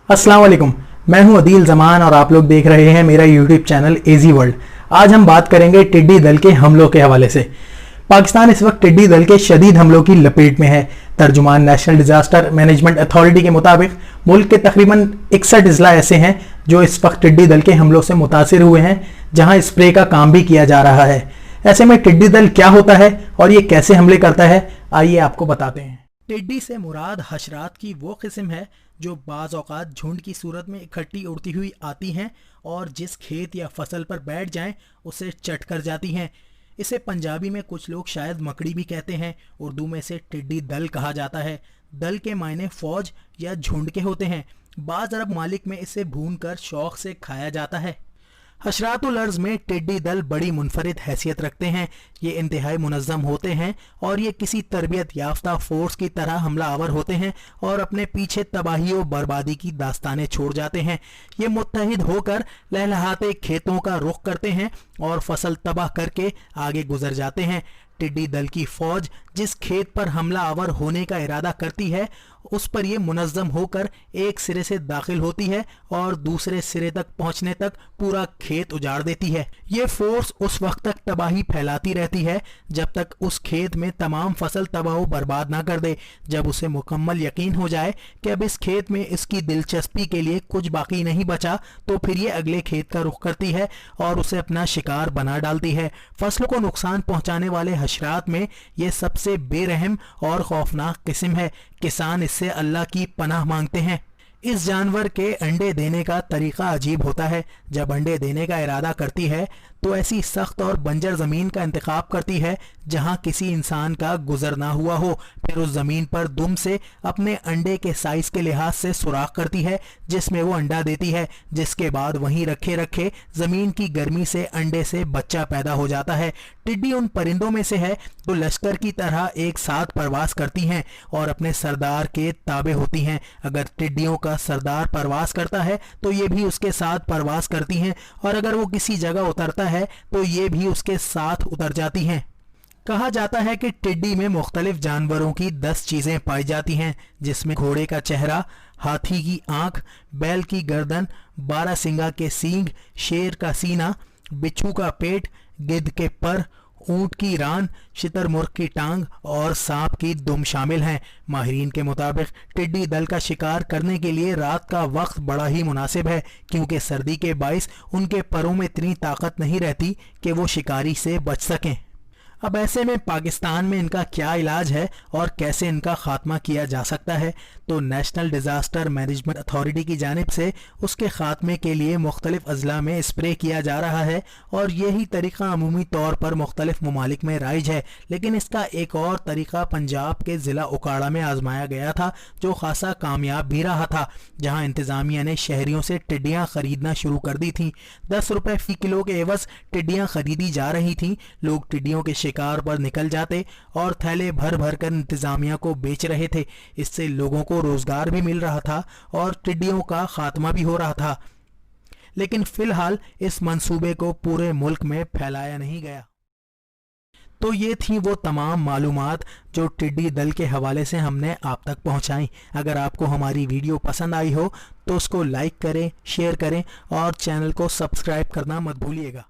अस्सलाम वालेकुम, मैं हूं अदील जमान और आप लोग देख रहे हैं मेरा यूट्यूब चैनल एजी वर्ल्ड। आज हम बात करेंगे टिड्डी दल के हमलों के हवाले से। पाकिस्तान इस वक्त टिड्डी दल के शदीद हमलों की लपेट में है। तर्जुमान नेशनल डिजास्टर मैनेजमेंट अथॉरिटी के मुताबिक मुल्क के तकरीबन 61 अजला ऐसे हैं जो इस वक्त टिड्डी दल के हमलों से मुतासिर हुए हैं, जहां स्प्रे का काम भी किया जा रहा है। ऐसे में टिड्डी दल क्या होता है और ये कैसे हमले करता है, आइए आपको बताते हैं। टिड्डी से मुराद हशरात की वो किस्म है जो बाज़ औक़ात झुंड की सूरत में इकट्ठी उड़ती हुई आती हैं और जिस खेत या फसल पर बैठ जाएं उसे चट कर जाती हैं। इसे पंजाबी में कुछ लोग शायद मकड़ी भी कहते हैं। उर्दू में इसे टिड्डी दल कहा जाता है। दल के मायने फौज या झुंड के होते हैं। बाज़ अरब मालिक में इसे भूनकर शौक से खाया जाता है। हशरातुल अर्ज़ में टिड्डी दल बड़ी मुनफरिद हैसियत रखते हैं। ये इंतहाई मुनज़्ज़म होते हैं और ये किसी तरबियत याफ्ता फोर्स की तरह हमला आवर होते हैं और अपने पीछे तबाही और बर्बादी की दास्तानें छोड़ जाते हैं। ये मुत्तहिद होकर लहलहाते खेतों का रुख करते हैं और फसल तबाह करके आगे गुजर जाते हैं। टिड्डी दल की फौज जिस खेत पर हमला आवर होने का इरादा करती है उस पर यह मुनज़्ज़म होकर एक सिरे से दाखिल होती है और दूसरे सिरे तक पहुंचने तक पूरा खेत उजाड़ देती है। ये फोर्स उस वक्त तक तबाही फैलाती रहती है जब तक उस खेत में तमाम फसल तबाह बर्बाद ना कर दे। जब उसे मुकम्मल यकीन हो जाए कि अब इस खेत में इसकी दिलचस्पी के लिए कुछ बाकी नहीं बचा, तो फिर ये अगले खेत का रुख करती है और उसे अपना शिकार बना डालती है। फसलों को नुकसान पहुंचाने वाले हशरात में ये सबसे बेरहम और खौफनाक किस्म है। किसान इससे अल्लाह की पनाह मांगते हैं। इस जानवर के अंडे देने का तरीका अजीब होता है। जब अंडे देने का इरादा करती है तो ऐसी सख्त और बंजर ज़मीन का इंतखाब करती है जहां किसी इंसान का गुजर ना हुआ हो। फिर उस ज़मीन पर दुम से अपने अंडे के साइज़ के लिहाज से सुराख करती है जिसमें वो अंडा देती है, जिसके बाद वहीं रखे रखे ज़मीन की गर्मी से अंडे से बच्चा पैदा हो जाता है। टिड्डी उन परिंदों में से है जो लश्कर की तरह एक साथ परवास करती हैं और अपने सरदार के ताबे होती हैं। अगर टिड्डियों का सरदार परवास करता है तो ये भी उसके साथ परवास करती हैं और अगर वो किसी जगह उतरता है तो ये भी उसके साथ उतर जाती हैं। कहा जाता है कि टिड्डी में मुख्तलिफ जानवरों की 10 चीजें पाई जाती हैं, जिसमें घोड़े का चेहरा, हाथी की आंख, बैल की गर्दन, 12 सिंगा के सींग, शेर का सीना, बिच्छू का पेट, गिद्ध के पर, ऊंट की रान, शितरमुर्ग की टांग और सांप की दुम शामिल हैं। माहिरीन के मुताबिक टिड्डी दल का शिकार करने के लिए रात का वक्त बड़ा ही मुनासिब है, क्योंकि सर्दी के बाइस उनके परों में इतनी ताकत नहीं रहती कि वो शिकारी से बच सकें। अब ऐसे में पाकिस्तान में इनका क्या इलाज है और कैसे इनका खात्मा किया जा सकता है, तो नेशनल डिज़ास्टर मैनेजमेंट अथॉरिटी की जानिब से उसके खात्मे के लिए मुख्तलिफ अजला में स्प्रे किया जा रहा है और यही तरीका अमूमी तौर पर मुख्तलिफ ममालिक में राइज है। लेकिन इसका एक और तरीका पंजाब के ज़िला उकाड़ा में आजमाया गया था जो खासा कामयाब भी रहा था, जहाँ इंतज़ामिया ने शहरियों से टिड्डियाँ ख़रीदना शुरू कर दी थी। 10 रुपये फ़ी किलो के एवज़ टिड्डियाँ ख़रीदी जा रही थीं। लोग टिड्डियों के शिकार पर निकल जाते और थैले भर भर कर इंतजामिया को बेच रहे थे। इससे लोगों को रोजगार भी मिल रहा था और टिड्डियों का खात्मा भी हो रहा था। लेकिन फिलहाल इस मंसूबे को पूरे मुल्क में फैलाया नहीं गया। तो ये थी वो तमाम मालूमात जो टिड्डी दल के हवाले से हमने आप तक पहुंचाई। अगर आपको हमारी वीडियो पसंद आई हो तो उसको लाइक करें, शेयर करें और चैनल को सब्सक्राइब करना मत भूलिएगा।